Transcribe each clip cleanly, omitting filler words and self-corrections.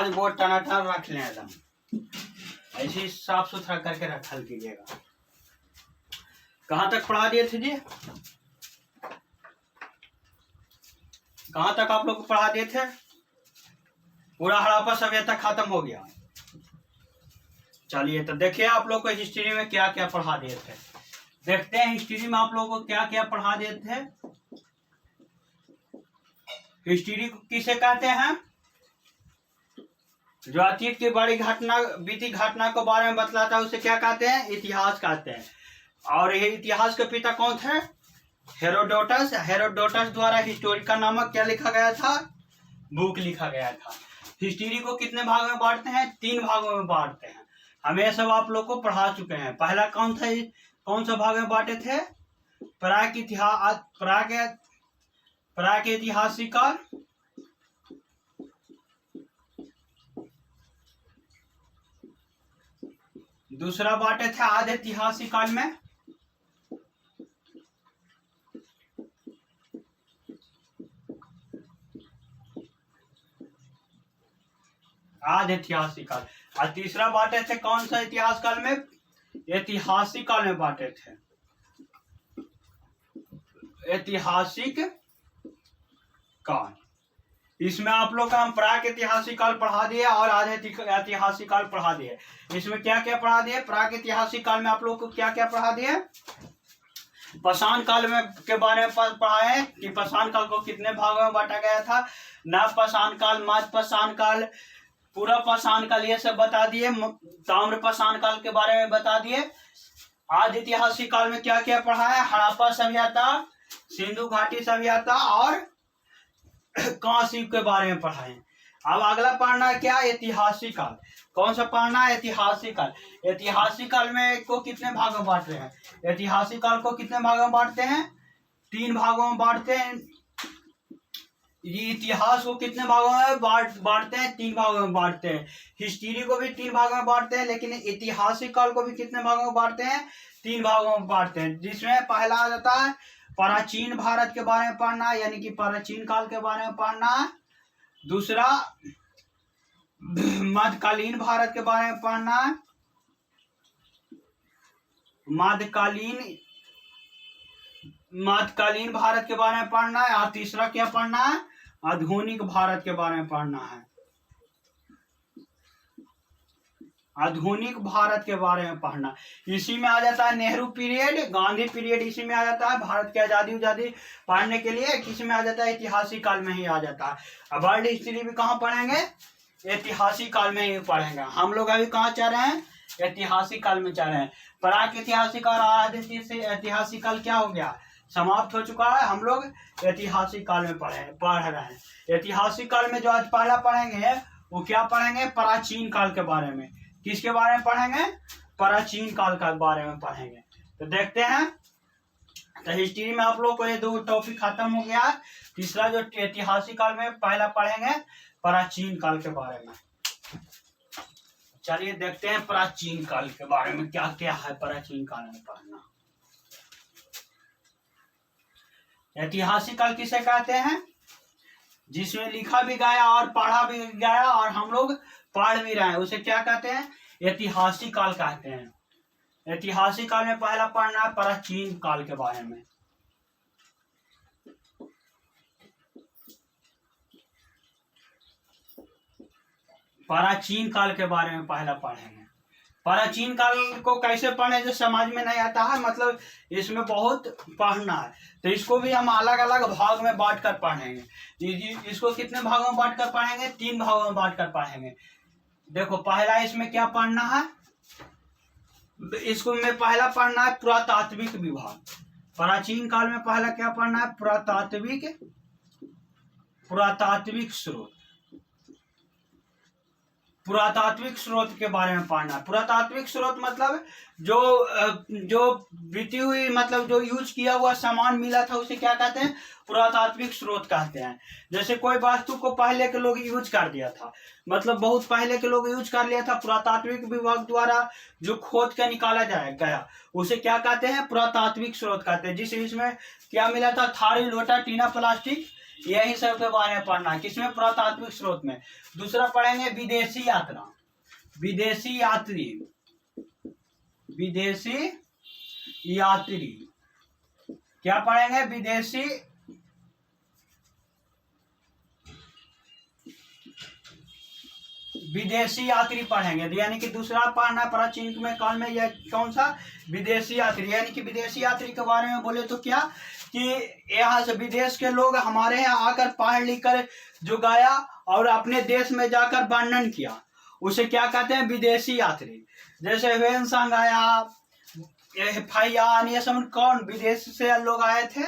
आज बोर्ड टनाटन रख लें एकदम ऐसे ही साफ सुथरा करके रखल कीजिएगा। कहाँ तक पढ़ा दिए थे जी? कहाँ तक आप लोग को पढ़ा दिए थे? पूरा हड़प्पा सभ्यता खत्म हो गया। चलिए तो देखिए आप लोग को हिस्ट्री में क्या क्या पढ़ा दिए थे। देखते हैं हिस्ट्री में आप लोगों को क्या क्या पढ़ा दिए थे। हिस्ट्री को किसे कहते हैं? जो अतीत की बड़ी घटना बीती घटना के बारे में बतलाता है उसे क्या कहते हैं? इतिहास कहते हैं। और ये इतिहास के पिता कौन थे? हेरोडोटस। हेरोडोटस द्वारा हिस्टोरिका नामक क्या लिखा गया था? बुक लिखा गया था। हिस्ट्री को कितने भाग में बांटते हैं? 3 भागों में बांटते हैं। हम ये सब आप लोग को पढ़ा चुके हैं। पहला कौन सा भाग में बांटे थे? प्रागैतिहासिक काल, दूसरा बांटे थे आधे ऐतिहासिक काल में, आधे ऐतिहासिक काल। और तीसरा बांटे थे कौन सा इतिहास काल में? ऐतिहासिक काल में बांटे थे। ऐतिहासिक काल। इसमें आप लोग का हम प्राक ऐतिहासिक काल पढ़ा दिए और आधे ऐतिहासिक काल पढ़ा दिए। इसमें क्या क्या पढ़ा दिए? प्राक ऐतिहासिक काल में आप लोग को क्या क्या पढ़ा दिए? पाषाण काल में के बारे में पढ़ा है कि पाषाण काल को कितने भागों में बांटा गया था। नव पाषाण काल, मध्य पाषाण काल, पूरा पाषाण काल, ये सब बता दिए। ताम्र पाषाण काल के बारे में बता दिए। आधे ऐतिहासिक काल में क्या क्या पढ़ा है? हड़प्पा सभ्यता, सिंधु घाटी सभ्यता और कांसी के बारे में पढ़ा है। अब अगला पढ़ना है क्या? ऐतिहासिक काल। कौन सा पढ़ना है? ऐतिहासिक काल। ऐतिहासिक काल में को कितने भागों में बांट रहे हैं? ऐतिहासिक काल को कितने भागों में बांटते हैं? 3 भागों में बांटते हैं। ये इतिहास को कितने भागों में बांटते हैं? 3 भागों में बांटते हैं। हिस्ट्री को भी 3 भागों में बांटते हैं, लेकिन ऐतिहासिक काल को भी कितने भागों में बांटते हैं? 3 भागों में बांटते हैं। जिसमें पहला आ जाता है प्राचीन भारत के बारे में पढ़ना, यानी कि प्राचीन काल के बारे में पढ़ना। दूसरा मध्यकालीन भारत के बारे में पढ़ना, मध्यकालीन भारत के बारे में पढ़ना है। और तीसरा क्या पढ़ना है? आधुनिक भारत के बारे में पढ़ना है। आधुनिक भारत के बारे में पढ़ना। इसी में आ जाता है नेहरू पीरियड, गांधी पीरियड, इसी में आ जाता है। भारत की आजादी पढ़ने के लिए किसी में आ जाता है? ऐतिहासिक काल में ही आ जाता है। अब वर्ल्ड हिस्ट्री भी कहाँ पढ़ेंगे? ऐतिहासिक काल में ही पढ़ेंगे। हम लोग अभी कहाँ चाह रहे हैं? ऐतिहासिक काल में चाह रहे हैं। प्राक ऐतिहासिक और आधे ऐतिहासिक काल क्या हो गया? समाप्त हो चुका है। हम लोग ऐतिहासिक काल में पढ़ रहे हैं। ऐतिहासिक काल में जो आज पहला पढ़ेंगे वो क्या पढ़ेंगे? प्राचीन काल के बारे में। किसके बारे में पढ़ेंगे? प्राचीन काल के बारे में पढ़ेंगे। तो देखते हैं। तो हिस्ट्री में आप लोग को ये 2 टॉपिक खत्म हो गया। तीसरा जो ऐतिहासिक काल में पहला पढ़ेंगे प्राचीन काल के बारे में। चलिए देखते हैं प्राचीन काल के बारे में क्या क्या है प्राचीन काल में पढ़ना। ऐतिहासिक काल किसे कहते हैं? जिसमें लिखा भी गया और पढ़ा भी गया और हम लोग पढ़ भी रहे हैं, उसे क्या कहते हैं? ऐतिहासिक काल कहते हैं। ऐतिहासिक काल में पहला पढ़ना है प्राचीन काल के बारे में। प्राचीन काल के बारे में पहला पढ़ेंगे। प्राचीन काल को कैसे पढ़े जो समझ में नहीं आता है, मतलब इसमें बहुत पढ़ना है, तो इसको भी हम अलग अलग भाग में बांट कर पढ़ेंगे। इसको कितने भागों में बांट कर पढ़ेंगे? 3 भागों में बांट कर पढ़ेंगे। देखो पहला इसमें क्या पढ़ना है? इसको में पहला पढ़ना है पुरातात्विक विभाग। प्राचीन काल में पहला क्या पढ़ना है? पुरातात्विक स्रोत। पुरातात्विक स्रोत के बारे में पढ़ना है। पुरातात्विक स्रोत मतलब जो बीती हुई, मतलब जो यूज किया हुआ सामान मिला था उसे क्या कहते हैं? पुरातात्विक स्रोत कहते हैं। जैसे कोई वस्तु को पहले के लोग यूज कर दिया था, मतलब बहुत पहले के लोग यूज कर लिया था, पुरातात्विक विभाग द्वारा जो खोद के निकाला गया उसे क्या कहते हैं? पुरातात्विक स्रोत कहते हैं। जिस इसमें क्या मिला था? थाली, लोटा, टीना, प्लास्टिक, यही सब के बारे में पढ़ना है। किसमें? पुरातात्विक स्रोत में। दूसरा पढ़ेंगे विदेशी यात्रा, विदेशी यात्री, विदेशी यात्री। क्या पढ़ेंगे? विदेशी यात्री पढ़ेंगे। यानी कि दूसरा पढ़ना प्राचीन में काल में यह कौन सा? विदेशी यात्री। यानी कि विदेशी यात्री के बारे में बोले तो क्या कि यहाँ से विदेश के लोग हमारे यहाँ आकर पढ़ लिख कर जो गया और अपने देश में जाकर वर्णन किया, उसे क्या कहते हैं? विदेशी यात्री। जैसे ह्वेनसांग आया, फाइयान, ये सब कौन? विदेश से लोग आए थे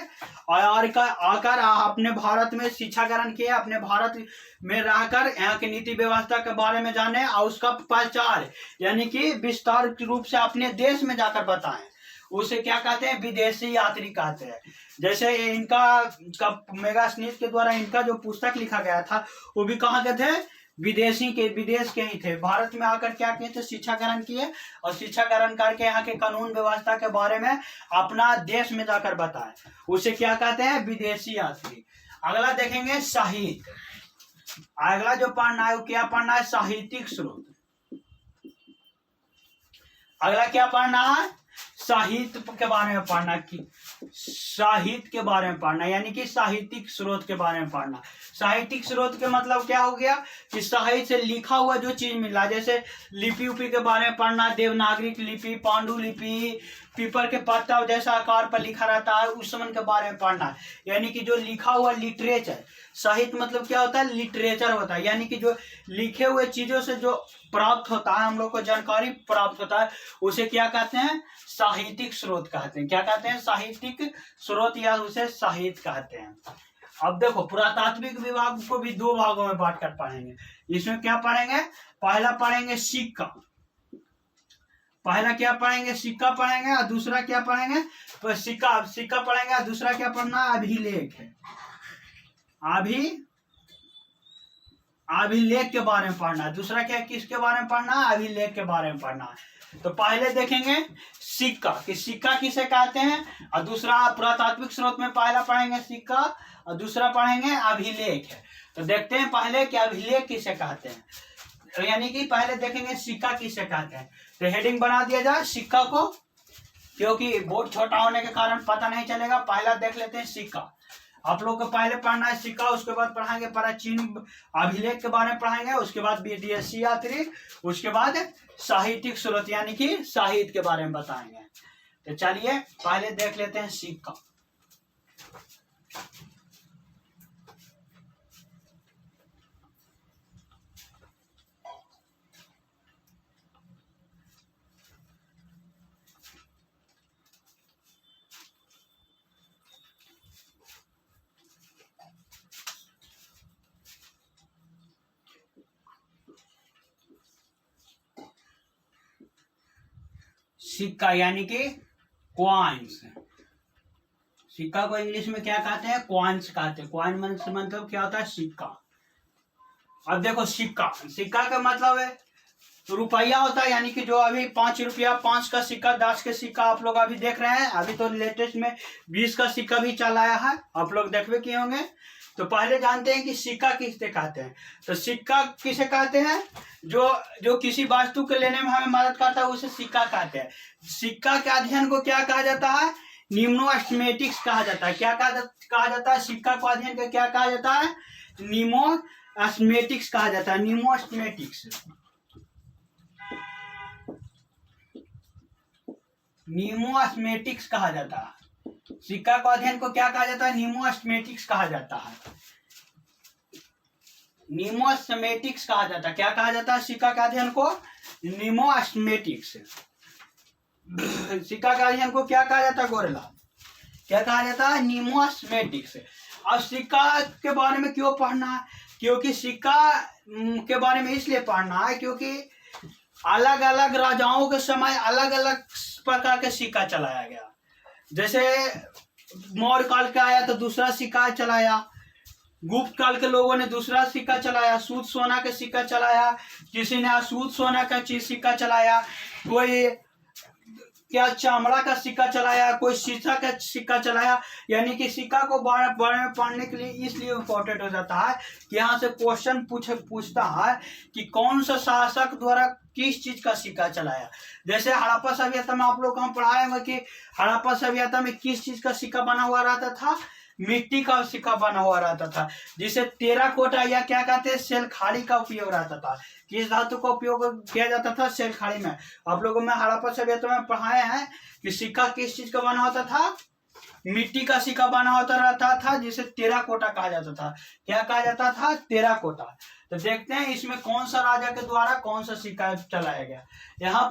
और आकर अपने भारत में शिक्षा ग्रहण किए, अपने भारत में रहकर यहाँ की नीति व्यवस्था के बारे में जाने और उसका प्रचार यानी कि विस्तार रूप से अपने देश में जाकर बताएं, उसे क्या कहते हैं? विदेशी यात्री कहते हैं। जैसे इनका मेगास्नीथ के द्वारा इनका जो पुस्तक लिखा गया था वो भी कहाँ के थे? विदेश के ही थे। भारत में आकर क्या किए थे? शिक्षा ग्रहण किए और शिक्षा ग्रहण करके यहाँ के कानून व्यवस्था के बारे में अपना देश में जाकर बताए, उसे क्या कहते हैं? विदेशी यात्री। अगला देखेंगे साहित्य। अगला जो पढ़ना है वो क्या पढ़ना है? साहित्यिक स्रोत। अगला क्या पढ़ना है? साहित्य के बारे में पढ़ना, कि साहित्य के बारे में पढ़ना यानी कि साहित्यिक स्रोत के बारे में पढ़ना। साहित्यिक स्रोत के मतलब क्या हो गया कि साहित्य से लिखा हुआ जो चीज मिला, जैसे लिपि उपी के बारे में पढ़ना, देवनागरी लिपि, पांडुलिपि, पीपर के पत्ता जैसा आकार पर लिखा रहता है, उस समय के बारे में पढ़ना है। यानी कि जो लिखा हुआ लिटरेचर, साहित्य मतलब क्या होता है? लिटरेचर होता है। यानी कि जो लिखे हुए चीजों से जो प्राप्त होता है, हम लोग को जानकारी प्राप्त होता है, उसे क्या कहते हैं? साहित्यिक स्रोत कहते हैं। क्या कहते हैं? साहित्यिक स्रोत या उसे साहित्य कहते हैं। अब देखो पुरातात्विक विभाग को भी दो भागों में बांट कर पढ़ेंगे। इसमें क्या पढ़ेंगे? पहला पढ़ेंगे सिक्का। पहला क्या पढ़ेंगे? सिक्का पढ़ेंगे और दूसरा क्या पढ़ेंगे? तो सिक्का पढ़ेंगे और दूसरा क्या पढ़ना? अभिलेख है। अभिलेख के बारे में पढ़ना है। दूसरा क्या? किसके बारे में पढ़ना है? अभिलेख के बारे में पढ़ना है। तो पहले देखेंगे सिक्का कि सिक्का किसे कहते हैं, और दूसरा पुरातात्विक स्रोत में पहला पढ़ेंगे सिक्का और दूसरा पढ़ेंगे अभिलेख है। तो देखते हैं पहले कि अभिलेख किसे कहते हैं, तो यानी कि पहले देखेंगे सिक्का किसे कहते हैं। तो हेडिंग बना दिया जाए सिक्का को, क्योंकि बोर्ड छोटा होने के कारण पता नहीं चलेगा। पहला देख लेते हैं सिक्का। आप लोग को पहले पढ़ना है सिक्का, उसके बाद पढ़ाएंगे प्राचीन अभिलेख के बारे में पढ़ाएंगे, उसके बाद विदेशी यात्री, उसके बाद साहित्यिक स्रोत यानी कि साहित्य के बारे में बताएंगे। तो चलिए पहले देख लेते हैं सिक्का। सिक्का यानी कि क्वाइंस। सिक्का को इंग्लिश में क्या कहते हैं? क्वाइंस कहते हैं। क्वाइन मतलब क्या होता है? सिक्का। अब देखो सिक्का का मतलब है तो रुपया होता है, यानी कि जो अभी 5 रुपया, 5 का सिक्का, 10 के सिक्का आप लोग अभी देख रहे हैं। अभी तो लेटेस्ट में 20 का सिक्का भी चल आया है, आप लोग देखबे किए होंगे। तो पहले जानते हैं कि सिक्का किसे कहते हैं। तो सिक्का किसे कहते हैं? जो किसी वस्तु के लेने में हमें मदद करता है, उसे सिक्का कहते हैं। सिक्का के अध्ययन को क्या कहा जाता है? न्यूमोस्मेटिक्स कहा जाता है। क्या कहा जाता है? सिक्का को अध्ययन को क्या कहा जाता है? न्यूमोस्मेटिक्स कहा जाता है। न्यूमोस्मेटिक्स कहा जाता है। सिक्का को अध्ययन को क्या कहा जाता है? न्यूमोस्मेटिक्स कहा जाता है। न्यूमोस्मेटिक्स कहा जाता है। क्या कहा जाता है? सिक्का के अध्ययन को न्यूमोस्मेटिक्स। सिक्का के अध्ययन को क्या कहा जाता है? गोरेला, क्या कहा जाता है? न्यूमोस्मेटिक्स। अब सिक्का के बारे में क्यों पढ़ना है? क्योंकि सिक्का के बारे में इसलिए पढ़ना है क्योंकि अलग अलग राजाओं के समय अलग अलग प्रकार के सिक्का चलाया गया। जैसे मौर्य काल का आया तो दूसरा सिक्का चलाया, गुप्त काल के लोगों ने दूसरा सिक्का चलाया, सूद सोना का सिक्का चलाया, किसी ने असूद सोना का सिक्का चलाया, कोई क्या चमड़ा का सिक्का चलाया, कोई शीशा का सिक्का चलाया। यानी कि सिक्का को बारे में पढ़ने के लिए इसलिए इम्पोर्टेंट हो जाता है कि यहाँ से क्वेश्चन पूछता है कि कौन सा शासक द्वारा किस चीज का सिक्का चलाया। जैसे हड़प्पा सभ्यता में आप लोग को हम पढ़ाएंगे कि हड़प्पा सभ्यता में किस चीज का सिक्का बना हुआ रहता था, मिट्टी का सिक्का बना हुआ रहता था, जिसे टेराकोटा या क्या कहते हैं सेलखाड़ी का उपयोग रहता था। किस धातु का उपयोग किया जाता था, सेलखाड़ी में। आप लोगों में हड़प्पा सभ्यता में पढ़ाए हैं कि सिक्का किस चीज का बना होता था, मिट्टी का सिक्का बना होता रहता था, जिसे टेराकोटा कहा जाता था। क्या कहा जाता था, टेराकोटा। तो देखते हैं इसमें कौन सा राजा के द्वारा कौन सा सिक्का चलाया गया। यहाँ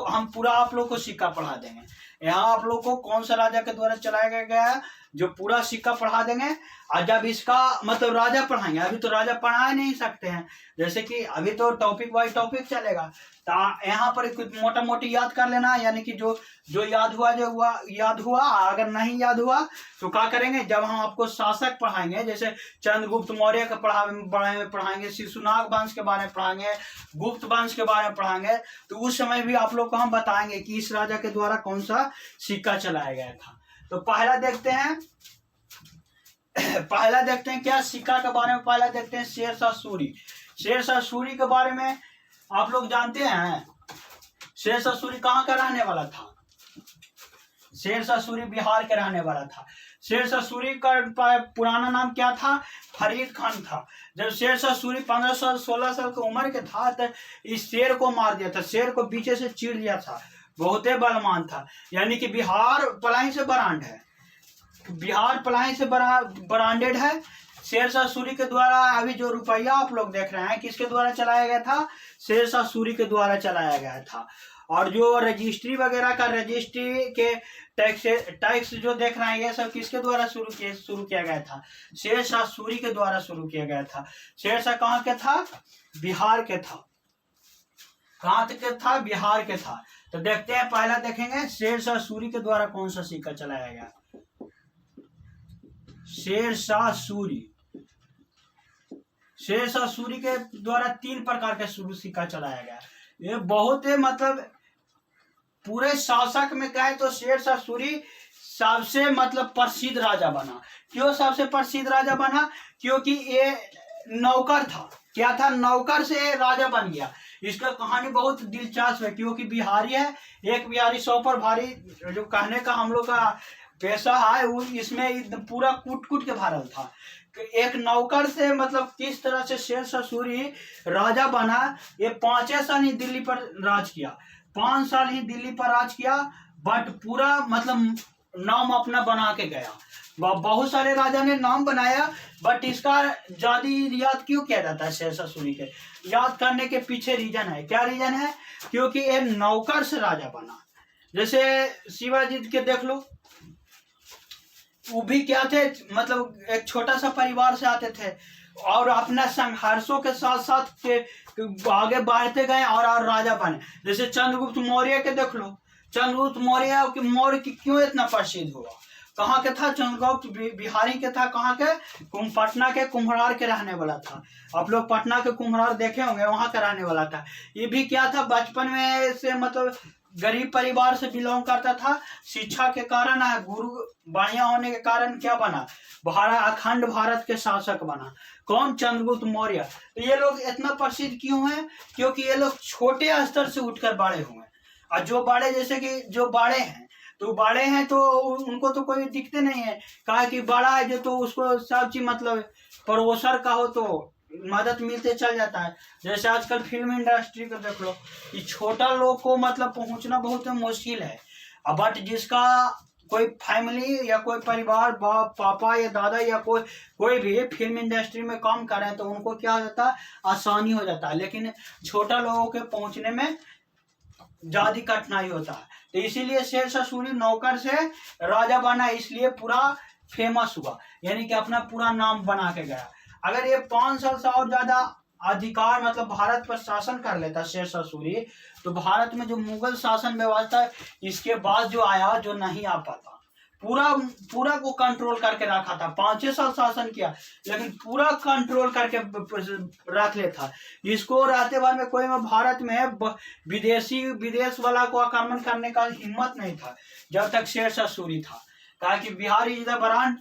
हम पूरा आप लोग को सिक्का पढ़ा देंगे। यहाँ आप लोग को कौन सा राजा के द्वारा चलाया गया है जो पूरा सिक्का पढ़ा देंगे। और जब इसका मतलब राजा पढ़ाएंगे, अभी तो राजा पढ़ा नहीं सकते हैं, जैसे कि अभी तो टॉपिक वाइज टॉपिक चलेगा। तो यहाँ पर कुछ मोटा मोटी याद कर लेना, यानी कि जो याद हुआ। अगर नहीं याद हुआ तो क्या करेंगे, जब हम आपको शासक पढ़ाएंगे, जैसे चंद्रगुप्त मौर्य के बारे में पढ़ाएंगे, शिशुनाग वंश के बारे में पढ़ाएंगे, गुप्त वंश के बारे में पढ़ाएंगे, तो उस समय भी आप लोग को हम बताएंगे कि इस राजा के द्वारा कौन सा सिक्का चलाया गया था। तो पहला देखते हैं क्या सिक्का के बारे में। पहला देखते हैं शेरशाह सूरी। शेरशाह सूरी के बारे में आप लोग जानते हैं, शेरशाह सूरी कहाँ का रहने वाला था। शेरशाह सूरी बिहार के रहने वाला था। शेरशाह सूरी का पुराना नाम क्या था, फरीद खान था। जब शेरशाह सूरी 15 साल की उम्र के था तो इस शेर को मार दिया था, शेर को पीछे से चीर दिया था। बहुत ही बलवान था, यानी कि बिहार पलाही से ब्रांड है, बिहार पलाही से ब्रांडेड है। शेरशाह सूरी के द्वारा अभी जो रुपया आप लोग देख रहे हैं किसके द्वारा चलाया गया था, शेरशाह सूरी के द्वारा चलाया गया था। और जो रजिस्ट्री वगैरह का रजिस्ट्री के टैक्स जो देख रहे हैं ये सब किसके द्वारा शुरू किया गया था, शेरशाह सूरी के द्वारा शुरू किया गया था। शेरशाह कहाँ के था, बिहार के था। कहाँ के था, बिहार के था। तो देखते हैं, पहला देखेंगे शेरशाह सूरी के द्वारा कौन सा सिक्का चलाया गया। शेरशाह सूरी के द्वारा 3 प्रकार के सिक्का चलाया गया। ये बहुत ही मतलब पूरे शासक में कहे तो शेरशाह सूरी सबसे मतलब प्रसिद्ध राजा बना। क्यों सबसे प्रसिद्ध राजा बना, क्योंकि ये नौकर था। क्या था, नौकर से राजा बन गया। इसका कहानी बहुत दिलचस्प है, क्योंकि बिहारी है, एक बिहारी 100 पर भारी जो कहने का हम लोग का पेशा है, वो इसमें पूरा कूट के भरल था। एक नौकर से मतलब किस तरह से शेरशाह सूरी राजा बना। ये 5 साल ही दिल्ली पर राज किया, 5 साल ही दिल्ली पर राज किया, बट पूरा मतलब नाम अपना बना के गया। बहुत सारे राजा ने नाम बनाया, बट इसका ज्यादा याद क्यों किया जाता है शेरशाह सूरी के, याद करने के पीछे रीजन है। क्या रीजन है, क्योंकि ये नौकर से राजा बना। जैसे शिवाजी के देख लो, वो भी क्या थे, मतलब एक छोटा सा परिवार से आते थे और अपना संघर्षों के साथ साथ आगे बढ़ते गए और राजा बने। जैसे चंद्रगुप्त मौर्य के देख लो, चंद्रगुप्त मौर्य की क्यों इतना प्रसिद्ध हुआ, कहाँ के था, चंद्रगुप्त बिहारी के था, कहाँ के, पटना के कुम्हरार के रहने वाला था। आप लोग पटना के कुम्हरार देखे होंगे, वहां का रहने वाला था। ये भी क्या था, बचपन में से मतलब गरीब परिवार से बिलोंग करता था। शिक्षा के कारण, गुरु बढ़िया होने के कारण क्या बना, अखंड भारत के शासक बना। कौन, चंद्रगुप्त मौर्य। तो ये लोग इतना प्रसिद्ध क्यों हैं, क्योंकि ये लोग छोटे स्तर से उठकर बड़े हुए। और जो बड़े, जैसे कि जो बड़े हैं तो उनको तो कोई दिखते नहीं है, कहा कि बड़ा है जो तो उसको सब चीज मतलब प्रोफेसर का हो तो मदद मिलते चल जाता है। जैसे आजकल फिल्म इंडस्ट्री को देख लो कि छोटा लोग को मतलब पहुंचना बहुत मुश्किल है, बट जिसका कोई फैमिली या कोई परिवार, पापा या दादा या कोई भी फिल्म इंडस्ट्री में काम कर रहे हैं तो उनको क्या हो जाता है, आसानी हो जाता है। लेकिन छोटा लोगों के पहुंचने में ज्यादा कठिनाई होता है। तो इसीलिए शेरशाह सूरी नौकर से राजा बना, इसलिए पूरा फेमस हुआ, यानी कि अपना पूरा नाम बना के गया। अगर ये 5 साल से और ज्यादा अधिकार मतलब भारत पर शासन कर लेता शेरशाह सूरी, तो भारत में जो मुगल शासन व्यवस्था इसके बाद जो आया, जो नहीं आ पाता, पूरा पूरा को कंट्रोल करके रखा था। 5 साल शासन किया लेकिन पूरा कंट्रोल करके रख ले था। इसको रहते बाद में कोई में भारत में विदेश वाला को आक्रमण करने का हिम्मत नहीं था जब तक शेरशाह सूरी था। कहा कि बिहार इज द ब्रांड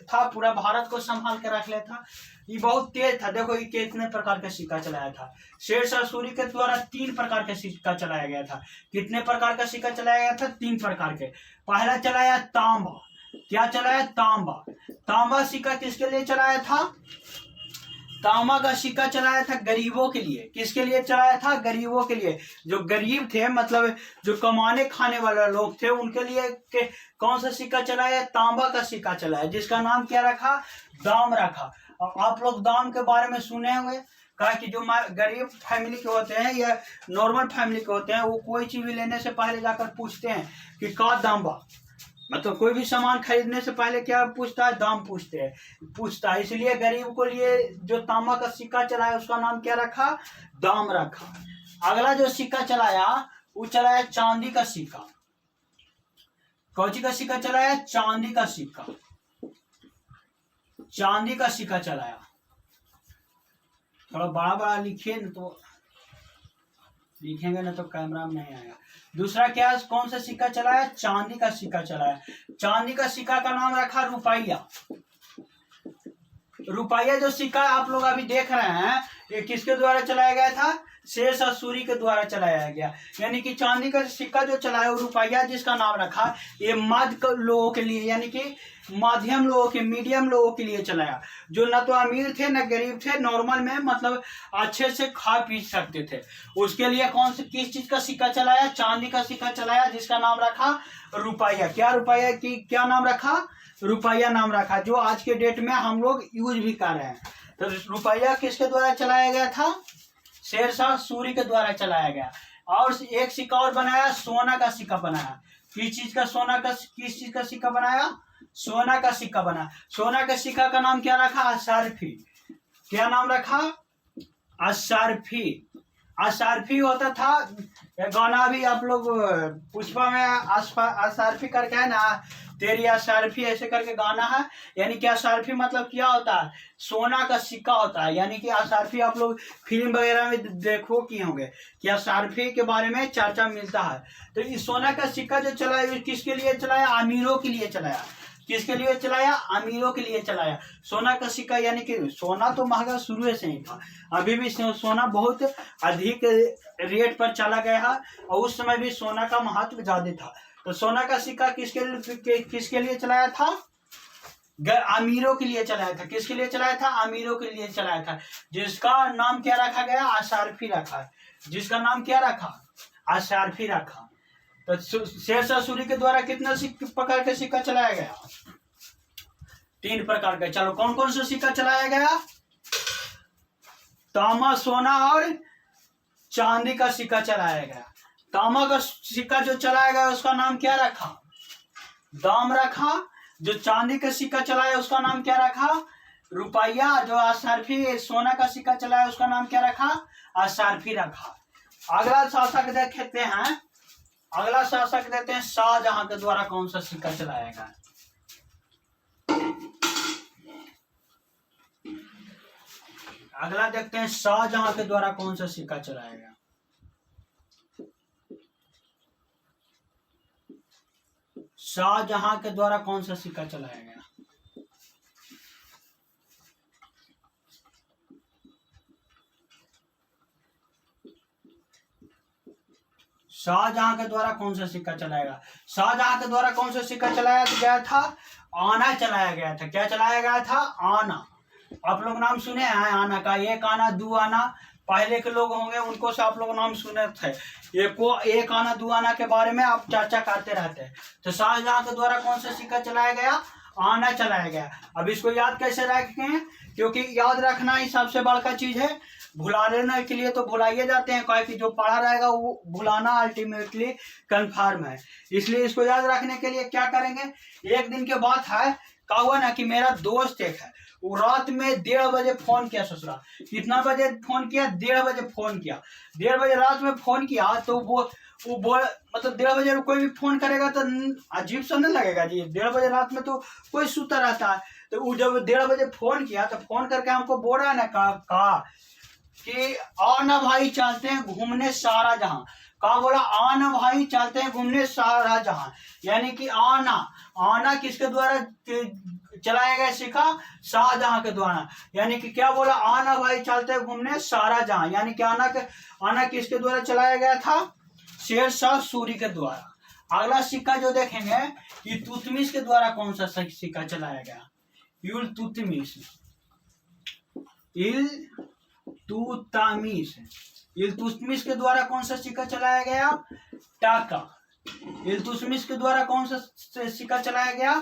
था, पूरा भारत को संभाल के रख ले था। ये बहुत तेज था। देखो ये कितने प्रकार का सिक्का चलाया था। शेरशाह सूरी के द्वारा 3 प्रकार का सिक्का चलाया गया था। कितने प्रकार का सिक्का चलाया गया था? 3 प्रकार के। पहला चलाया तांबा। क्या चलाया? तांबा। तांबा सिक्का किसके लिए चलाया था? तांबा का सिक्का चलाया था गरीबों के लिए। किसके लिए चलाया था? गरीबों के लिए। जो गरीब थे, मतलब जो कमाने खाने वाले लोग थे, उनके लिए कौन सा सिक्का चलाया? तांबा का सिक्का चलाया, जिसका नाम क्या रखा? दाम रखा। आप लोग दाम के बारे में सुने होंगे। कहा कि जो गरीब फैमिली के होते हैं या नॉर्मल फैमिली के होते हैं, वो कोई चीज भी लेने से पहले जाकर पूछते हैं कि का दाम बा। मतलब कोई भी सामान खरीदने से पहले क्या पूछता है? दाम पूछता है। इसलिए गरीब को लिए जो तांबा का सिक्का चलाया उसका नाम क्या रखा? दाम रखा। अगला जो सिक्का चलाया वो चलाया चांदी का सिक्का। कौन का सिक्का चलाया? चांदी का सिक्का। चांदी का सिक्का चलाया। थोड़ा बड़ा बड़ा लिखिए न, तो लिखेंगे ना तो कैमरा में नहीं आएगा। दूसरा क्या, कौन सा सिक्का चलाया? चांदी का सिक्का चलाया। चांदी का सिक्का का नाम रखा रुपया। रुपया जो सिक्का आप लोग अभी देख रहे हैं, ये किसके द्वारा चलाया गया था? शेरशाह सूरी के द्वारा चलाया गया। यानी कि चांदी का सिक्का जो चलाया वो रुपया, जिसका नाम रखा, ये मध्य लोगों के लिए, यानी कि माध्यम लोगों के, मीडियम लोगों के लिए चलाया। जो न तो अमीर थे न गरीब थे, नॉर्मल में मतलब अच्छे से खा पी सकते थे, उसके लिए किस चीज का सिक्का चलाया? चांदी का सिक्का चलाया, जिसका नाम रखा रुपया। क्या रुपया की क्या नाम रखा? रुपया नाम रखा, जो आज के डेट में हम लोग यूज भी कर रहे हैं। तो रुपया किसके द्वारा चलाया गया था? शेरशाह सूरी के द्वारा चलाया गया। और एक सिक्का और बनाया, सोना का सिक्का बनाया। किस चीज का सिक्का बनाया? सोना का सिक्का बना। सोना का सिक्का का नाम क्या रखा? अशर्फी। क्या नाम रखा? अशर्फी। अशर्फी होता था गाना भी, आप लोग पुष्पा में अशर्फी करके है ना, तेरी अशर्फी ऐसे करके गाना है। यानी कि अशर्फी मतलब क्या होता है? सोना का सिक्का होता है। यानी कि अशर्फी आप लोग फिल्म वगैरह में देखो किए होंगे कि अशर्फी के बारे में चर्चा मिलता है। तो इस सोना का सिक्का जो चलाया, किसके लिए चलाया? अमीरों के लिए चलाया। किसके लिए चलाया? अमीरों के लिए चलाया। सोना का सिक्का, यानी कि सोना तो महंगा शुरू से ही था, अभी भी सोना बहुत अधिक रेट पर चला गया है, और उस समय भी सोना का महत्व ज्यादा था। तो सोना का सिक्का किसके लिए चलाया था? अमीरों के लिए चलाया था। किसके लिए चलाया था? अमीरों के लिए चलाया था, जिसका नाम क्या रखा गया? अशर्फी रखा। जिसका नाम क्या रखा? अशर्फी रखा। तो शेरशाह सूरी के द्वारा कितना प्रकार का सिक्का चलाया गया? 3 प्रकार का। चलो कौन कौन सा सिक्का चलाया गया? तांबा, सोना और चांदी का सिक्का चलाया गया। तांबा का सिक्का जो चलाया गया उसका नाम क्या रखा? दाम रखा। जो चांदी का सिक्का चलाया उसका नाम क्या रखा? रुपया। जो अशर्फी सोना का सिक्का चलाया उसका नाम क्या रखा? अशर्फी रखा। अगला शासक देखते हैं। अगला शासक देते हैं शाहजहां के द्वारा कौन सा सिक्का चलाया गया। अगला देखते हैं शाहजहां के द्वारा कौन सा सिक्का चलाया गया। शाहजहां के द्वारा कौन सा सिक्का चलाया गया? शाहजहां के द्वारा कौन सा सिक्का चलाएगा? शाहजहां के द्वारा कौन सा सिक्का चलाया गया था? आना चलाया गया था। क्या चलाया गया था? आना। आप लोग नाम सुने हैं आना का? 1 आना 2 आना, पहले के लोग होंगे उनको से आप लोग नाम सुने थे। एक आना 2 आना के बारे में आप चर्चा करते रहते हैं। तो शाहजहां के द्वारा कौन सा सिक्का चलाया गया? आना चलाया गया। अब इसको याद कैसे रखें? क्योंकि याद रखना ही सबसे बड़का चीज है। भुला लेने के लिए तो भुलाइए जाते हैं, कहे कि जो पढ़ा रहेगा वो भुलाना अल्टीमेटली कंफर्म है। इसलिए इसको याद रखने के लिए क्या करेंगे? एक दिन के बाद है, कहा हुआ ना कि मेरा दोस्त एक है, वो रात में 1:30 बजे फोन किया। ससुरा कितना बजे फोन किया? 1:30 बजे फोन किया। 1:30 बजे रात में फोन किया तो वो बोल मतलब 1:30 बजे कोई भी फोन करेगा तो अजीब सा नहीं लगेगा जी। 1:30 बजे रात में तो कोई सूता रहता है। तो वो जब 1:30 बजे फोन किया तो फोन करके हमको बोल रहा है ना, कहा कि आओ ना भाई चलते हैं घूमने सारा जहां। कहा बोला आना भाई चलते हैं घूमने सारा जहां, यानी कि आना। आना किसके द्वारा चलाया गया सिक्का? शाहजहां के द्वारा। यानी कि क्या बोला? आना भाई चलते हैं घूमने सारा जहां, यानी कि आना किसके द्वारा चलाया गया था? शेर शाह सूरी के द्वारा। अगला सिक्का जो देखेंगे इल्तुतमिश के द्वारा कौन सा सिक्का चलाया गया? इल्तुतमिश। इल्तुतमिश के द्वारा कौन सा सिक्का चलाया गया? टाका। इल्तुतमिश के द्वारा कौन सा सिक्का चलाया गया?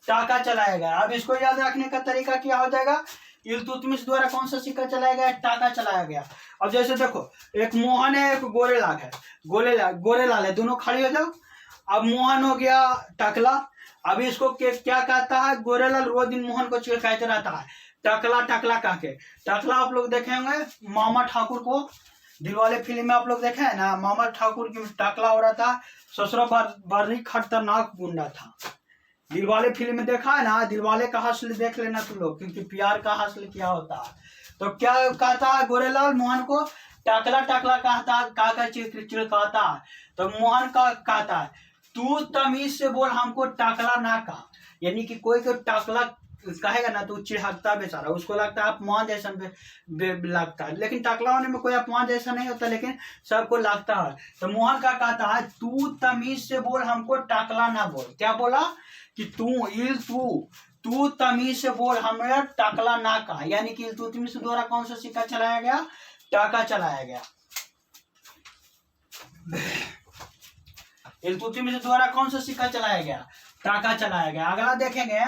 टाका चलाया गया। अब इसको याद रखने का तरीका क्या हो जाएगा? इल्तुतमिश द्वारा कौन सा सिक्का चलाया गया? टाका चलाया गया। अब जैसे देखो, एक मोहन है, एक गोरेलाल है। गोरेलाल है, दोनों खड़ी हो जाओ। अब मोहन हो गया टकला। अभी इसको क्या कहता है? गोरेलाल रोज दिन मोहन को कहते रहता है टकला टकला कह के। टकला आप लोग देखे होंगे मामा ठाकुर को, दिलवाले फिल्म में आप लोग देखे है ना, मामा ठाकुर की टकला हो रहा था, ससुरा बड़ी खतरनाक गुंडा था। दिलवाले फिल्म में देखा है ना, दिलवाले का हस्ल देख लेना तुम लोग, क्योंकि प्यार का हस्ल क्या होता है। तो क्या कहता है गोरेलाल मोहन को? टकला टकला कहता चिड़काता है। तो मोहन का कहता है तू तमीज से बोल, हमको टकला ना कहा। यानी कि कोई को टकला कहेगा ना तो चिढ़कता बेचारा, उसको लगता है अपमान जैसा लगता है, लेकिन टकला होने में कोई अपमान जैसा नहीं होता, लेकिन सबको लगता है। तो मोहन का कहता है तू तमीज से बोल, हमको टकला ना बोल। क्या बोला? कि तू तमीज से बोल, हमें टकला ना कहा। यानी कि इल्तुतमिश द्वारा कौन सा सिक्का चलाया गया? टाका चलाया गया। इल्तुतमिश द्वारा कौन सा सिक्का चलाया गया? टाका चलाया गया। अगला देखेंगे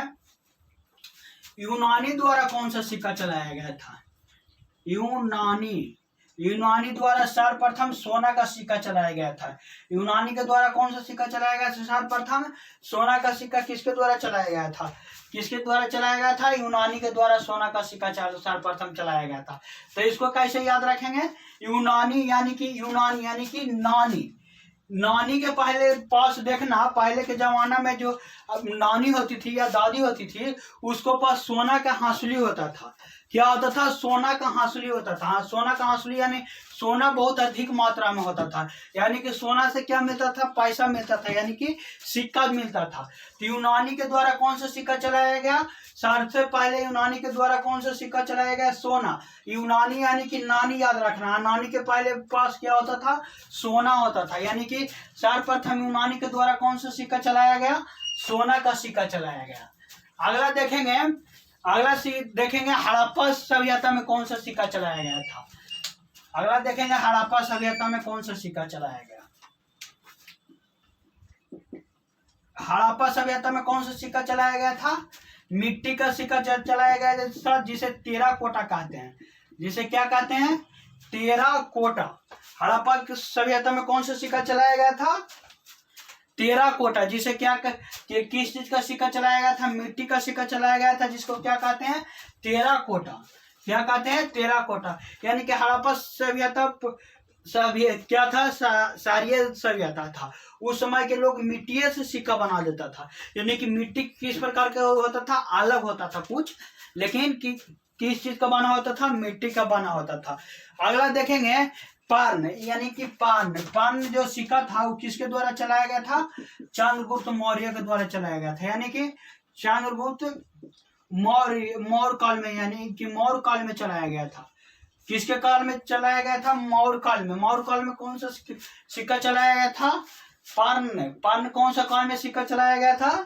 यूनानी द्वारा कौन सा सिक्का चलाया गया था? यूनानी द्वारा सर्वप्रथम सोना का सिक्का चलाया गया था। यूनानी के द्वारा कौन सा सिक्का चलाया गया? सर्वप्रथम सोना का सिक्का किसके द्वारा चलाया गया था? किसके द्वारा चलाया गया था? यूनानी के द्वारा सोना का सिक्का सर्वप्रथम चलाया गया था। तो इसको कैसे याद रखेंगे? यूनानी यानी कि नानी के पहले पास देखना, पहले के जमाना में जो नानी होती थी या दादी होती थी, उसको पास सोना का हांसुली होता था। क्या होता था? सोना का हांसुली होता था। सोना का हांसुली यानी सोना बहुत अधिक मात्रा में होता था। यानी कि सोना से क्या मिलता था? पैसा मिलता था, यानी कि सिक्का मिलता था। तो यूनानी के द्वारा कौन सा सिक्का चलाया गया? सबसे पहले यूनानी के द्वारा कौन सा सिक्का चलाया गया? सोना। यूनानी यानी कि नानी याद रखना, नानी के पहले पास क्या होता था? सोना होता था। यानी कि सर्वप्रथम यूनानी के द्वारा कौन सा सिक्का चलाया गया? सोना का सिक्का चलाया गया। अगला देखेंगे हड़प्पा सभ्यता में कौन सा सिक्का चलाया गया था? अगला देखेंगे हड़प्पा सभ्यता में कौन सा सिक्का चलाया गया? हड़प्पा सभ्यता में कौन सा सिक्का चलाया गया था? मिट्टी का सिक्का चलाया गया था, जिसे टेराकोटा कहते हैं। जिसे क्या कहते हैं? टेराकोटा। हड़प्पा सभ्यता में कौन सा सिक्का चलाया गया था? टेराकोटा। जिसे किस चीज का सिक्का चलाया गया था? मिट्टी का सिक्का चलाया गया था, जिसको क्या कहते हैं? टेराकोटा। क्या कहते हैं? टेराकोटा। यानी कि हड़प्पा सभ्यता क्या था? सारिया सभ्यता था। उस समय के लोग मिट्टी से सिक्का बना देता था। यानी कि मिट्टी किस प्रकार का होता था? अलग होता था कुछ, लेकिन किस चीज का बना होता था? मिट्टी का बना होता था। अगला देखेंगे पान, यानी कि पान जो सिक्का था वो किसके द्वारा चलाया गया था? चंद्रगुप्त मौर्य के द्वारा चलाया गया था। यानी कि चंद्रगुप्त मौर्य काल में, यानी कि मौर्य काल में चलाया गया था। किसके काल में चलाया गया था? मौर्य काल में। मौर्य काल में कौन सा सिक्का चलाया गया था? पान कौन सा काल में सिक्का चलाया गया था?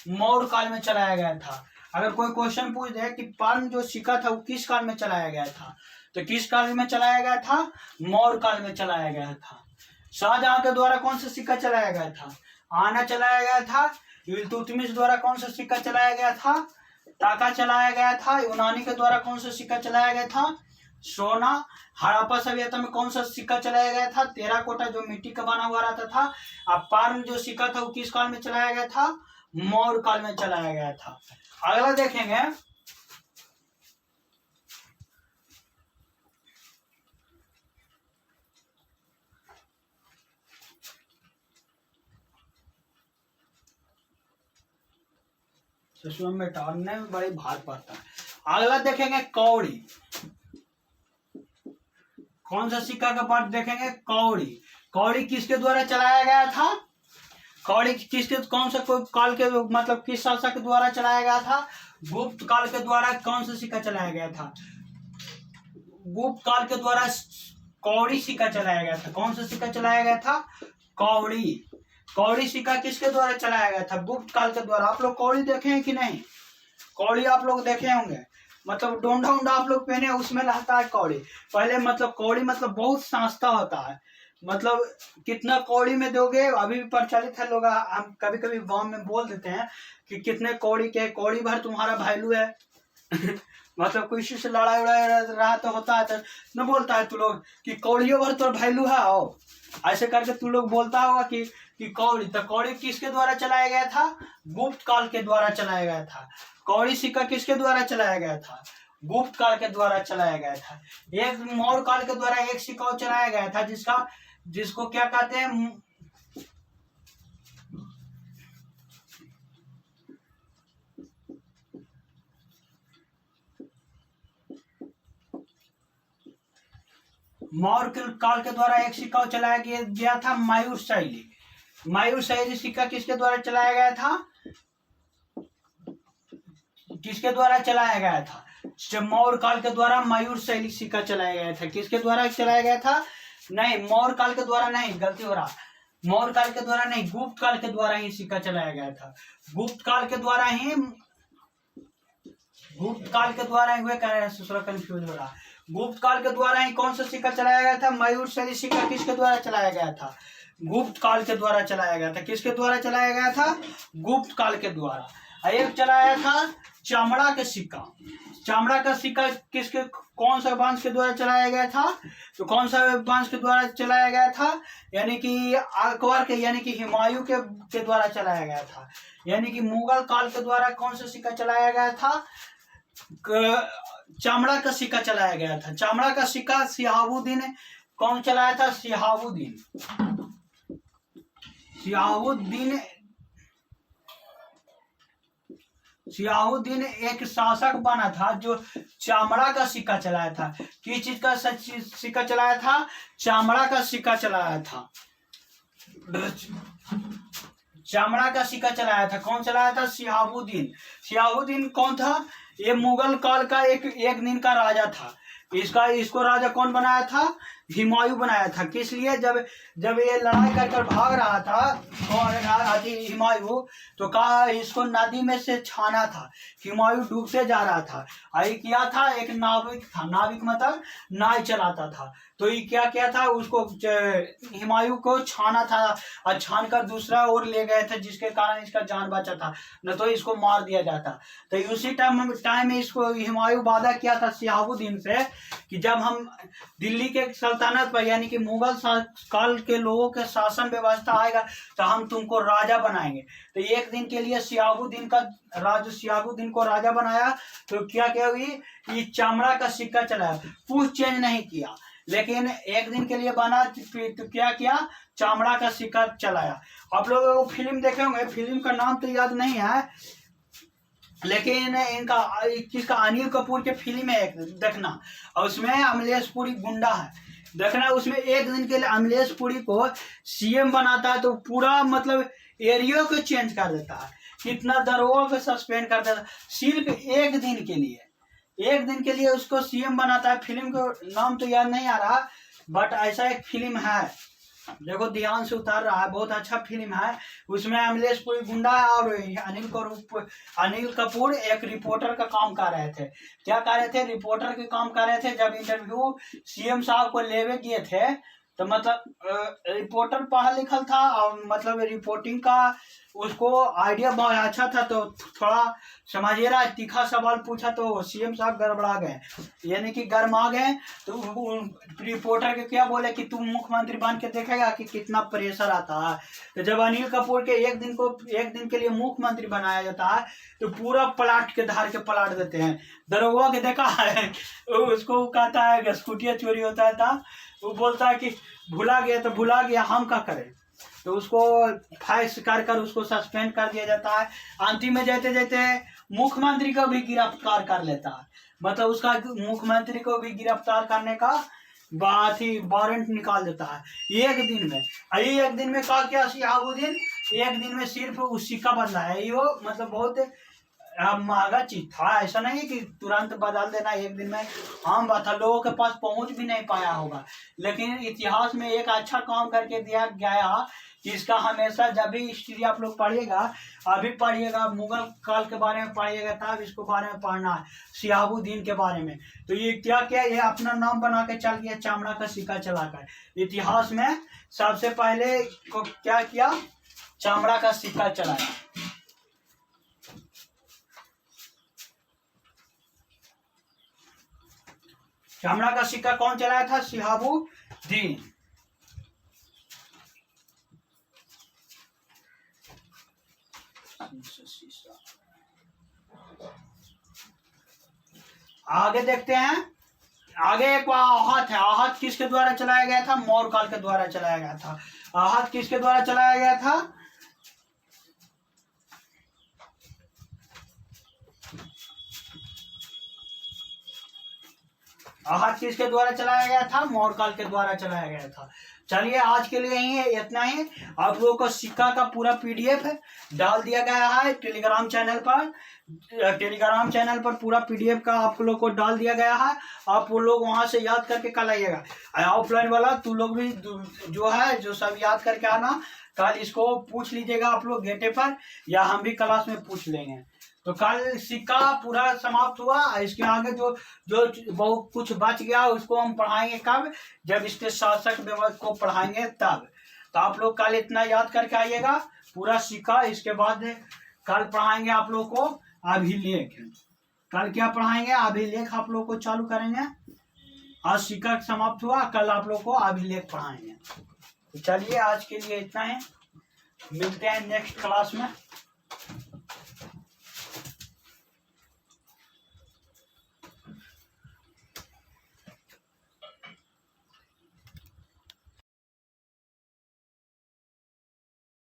मौर्य काल में चलाया गया था। अगर कोई क्वेश्चन पूछ दे कि पान जो सिक्का था वो किस काल में चलाया गया था, तो किस काल में चलाया गया था? मौर्य काल में चलाया गया था। शाहजहां के द्वारा कौन सा सिक्का चलाया गया था? आना चलाया गया था। इल्तुतमिश द्वारा कौन सा सिक्का चलाया गया था? टाका चलाया गया था। यूनानी के द्वारा कौन सा सिक्का चलाया गया था? सोना। हड़प्पा सभ्यता में कौन सा सिक्का चलाया गया था? टेराकोटा, जो मिट्टी का बना हुआ रहता था। अब पान जो सिक्का था वो किस काल में चलाया गया था? मौर्य काल में चलाया गया था। अगला देखेंगे ससुर में टालने में बड़ी भार पड़ता है। अगला देखेंगे कौड़ी। कौन सा सिक्का का पार्ट देखेंगे? कौड़ी। कौड़ी किसके द्वारा चलाया गया था? कौड़ी किसके, कौन सा काल के मतलब किस शासक के द्वारा चलाया गया था? गुप्त काल के द्वारा कौन सा सिक्का चलाया गया था? गुप्त काल के द्वारा कौड़ी सिक्का चलाया गया था। कौन सा सिक्का चलाया गया था? कौड़ी। कौड़ी सिक्का किसके द्वारा चलाया गया था? गुप्त काल के द्वारा। आप लोग कौड़ी देखे हैं कि नहीं? कौड़ी आप लोग देखे होंगे, मतलब डोंडा उंडा आप लोग पहने, उसमें रहता है कौड़ी। पहले मतलब कौड़ी मतलब बहुत सस्ता होता है, मतलब कितना कौड़ी में दोगे, अभी भी प्रचलित है। लोग हम कभी कभी गांव में बोल देते हैं कि कितने कौड़ी के, कौड़ी भर तुम्हारा वैल्यू है। मतलब किसी से लड़ाई उड़ाई रहा तो होता है तो न बोलता है तू लोग कि कौड़ियों भर तो वैल्यू है, आओ ऐसे करके तू लोग बोलता होगा कि कौड़ी। तो कौड़ी किसके द्वारा चलाया गया था? गुप्त काल के द्वारा चलाया गया था। कौड़ी सिक्का किसके द्वारा चलाया गया था? गुप्त काल के द्वारा चलाया गया था। एक मौर्य काल के द्वारा एक सिक्का चलाया गया था जिसको क्या कहते हैं? मौर्य काल के द्वारा एक सिक्का चलाया गया था मायूर शैली। मायूर शैली सिक्का किसके द्वारा चलाया गया था? किसके द्वारा चलाया गया था? मौर्य काल के द्वारा मायूर शैली सिक्का चलाया गया था। किसके द्वारा चलाया गया था? नहीं, मौर्य काल के द्वारा नहीं, गलती हो रहा, मौर्य काल के द्वारा नहीं, गुप्त काल के द्वारा ही सिक्का चलाया गया था। गुप्त काल के द्वारा ही, गुप्त काल के द्वारा ही, वे कह रहे हैं दूसरा कंफ्यूज हो रहा। गुप्त काल के द्वारा ही कौन सा सिक्का चलाया गया था? मयूर शैली सिक्का किसके द्वारा चलाया गया था? गुप्त काल के द्वारा चलाया गया था। किसके द्वारा चलाया गया था? गुप्त काल के द्वारा। एक चलाया था चमड़ा का सिक्का। चमड़ा का सिक्का किसके, कौन सा वंश के द्वारा चलाया गया था? तो कौन सा वंश के द्वारा चलाया गया था? यानी कि अकबर के, यानी कि हुमायूं के द्वारा चलाया गया था। यानी कि मुगल काल के द्वारा कौन सा सिक्का चलाया गया था? चमड़ा का सिक्का चलाया गया था। चमड़ा का सिक्का शिहाबुद्दीन, कौन चलाया था? शिहाबुद्दीन। शिहाबुद्दीन एक शासक बना था जो चमड़ा का सिक्का चलाया था। किस चीज का सिक्का चलाया था? चमड़ा का सिक्का चलाया था। चमड़ा का सिक्का चलाया था। कौन चलाया था? शिहाबुद्दीन। शिहाबुद्दीन कौन था? ये मुगल काल का एक दिन का राजा था। इसको राजा कौन बनाया था? हुमायूं बनाया था। किस लिए? जब ये लड़ाई कर भाग रहा था और हुमायूं, तो कहा इसको नदी में से छाना था। हुमायूं डूबते जा रहा था। ये किया था, एक नाविक था, नाविक मतलब नाव चलाता था, तो ये क्या किया था, उसको हुमायूं को छाना था और छान कर दूसरा ओर ले गए थे, जिसके कारण इसका जान बचा था, न तो इसको मार दिया जाता। तो उसी टाइम में इसको हुमायूं वादा किया था शिहाबुद्दीन से कि जब हम दिल्ली के सल्तनत पर, यानी कि मुगल काल के लोगों के शासन व्यवस्था आएगा तो हम तुमको राजा बनाएंगे। तो एक दिन के लिए शिहाबुद्दीन को राजा बनाया। तो क्या हुई, ये चमड़ा का सिक्का चलाया, कुछ चेंज नहीं किया, लेकिन एक दिन के लिए बना। तो क्या किया, चमड़ा का सिक्का चलाया। आप लोग फिल्म देखे होंगे, फिल्म का नाम तो याद नहीं है, लेकिन किसका, अनिल कपूर के फिल्म है एक, देखना। और उसमें अमलेश पुरी गुंडा है, देखना। उसमें एक दिन के लिए अमलेश पुरी को सीएम बनाता है, तो पूरा मतलब एरिया को चेंज कर देता है, कितना दरोगा को सस्पेंड कर देता है, सिर्फ एक दिन के लिए। एक दिन के लिए उसको सीएम बनाता है। फिल्म का नाम तो याद नहीं आ रहा, बट ऐसा एक फिल्म है, देखो ध्यान से उतार रहा है, बहुत अच्छा फिल्म है। उसमें अमलेश पुरी गुंडा है और अनिल कपूर एक रिपोर्टर का काम कर रहे थे। क्या कर रहे थे? रिपोर्टर के काम कर रहे थे। जब इंटरव्यू सीएम साहब को लेवे गए थे, तो मतलब रिपोर्टर पढ़ा लिखल था और मतलब रिपोर्टिंग का उसको आइडिया बहुत अच्छा था, तो थोड़ा समझिए रहा, तीखा सवाल पूछा तो सीएम साहब गड़बड़ा गए, यानी कि गर्मा गए। तो रिपोर्टर के क्या बोले कि तुम मुख्यमंत्री बन के देखेगा कि कितना प्रेशर आता है। तो जब अनिल कपूर के एक दिन के लिए मुख्यमंत्री बनाया जाता है, तो पूरा पलट के धार के पलट देते हैं। दरोगा के देखा है, उसको कहता है स्कूटिया चोरी होता था, वो बोलता है कि भुला गया तो भुला गया, हम क्या करें। तो उसको फाइस कर उसको सस्पेंड कर दिया जाता है। अंतिम में जाते जाते मुख्यमंत्री को भी गिरफ्तार कर लेता है, मतलब उसका मुख्यमंत्री को भी गिरफ्तार करने का बात ही वारंट निकाल देता है एक दिन में। एक दिन में क्या शिहाबुद्दीन एक दिन में सिर्फ उस सिक्का बदला है। ये मतलब बहुत महंगा चीज था, ऐसा नहीं कि तुरंत बदल देना एक दिन में आम बात था, लोगों के पास पहुंच भी नहीं पाया होगा। लेकिन इतिहास में एक अच्छा काम करके दिया गया कि इसका हमेशा जब भी हिस्ट्री आप लोग पढ़िएगा, अभी पढ़िएगा, मुगल काल के बारे में पढ़िएगा, तब इसको बारे में पढ़ना है शिहाबुद्दीन के बारे में। तो ये क्या किया, ये अपना नाम बना के चल गया चामड़ा का सिक्का चलाकर। इतिहास में सबसे पहले को क्या किया, चामड़ा का सिक्का चलाया। चामड़ा का सिक्का कौन चलाया था, शिहाबुद्दीन। आगे देखते हैं, आगे एक आहत है। आहत किसके द्वारा चलाया गया था, मौर्य काल के द्वारा चलाया गया था। आहत किसके द्वारा चलाया गया था, आहत किसके द्वारा चलाया गया था, मौर्य काल के द्वारा चलाया गया था। चलिए आज के लिए यही है, इतना ही। आप लोगों को सिक्का का पूरा पीडीएफ डाल दिया गया है टेलीग्राम चैनल पर। टेलीग्राम चैनल पर पूरा पीडीएफ का आप लोग को डाल दिया गया है। आप वो लोग वहां से याद करके कल आइएगा। ऑफलाइन वाला तू लोग भी जो है जो सब याद करके आना, कल इसको पूछ लीजिएगा आप लोग गेटे पर, या हम भी क्लास में पूछ लेंगे। तो कल सिक्का पूरा समाप्त हुआ। इसके आगे जो जो बहुत कुछ बच गया उसको हम पढ़ाएंगे कब, जब इसके शासक व्यवस्था को पढ़ाएंगे तब। तो आप लोग कल इतना याद करके आइएगा पूरा सिक्का। इसके बाद कल पढ़ाएंगे आप लोग को अभिलेख। कल क्या पढ़ाएंगे, अभिलेख आप लोग को चालू करेंगे। आज सिक्का समाप्त हुआ, कल आप लोग को अभिलेख पढ़ाएंगे। तो चलिए आज के लिए इतना है, मिलते हैं नेक्स्ट क्लास में।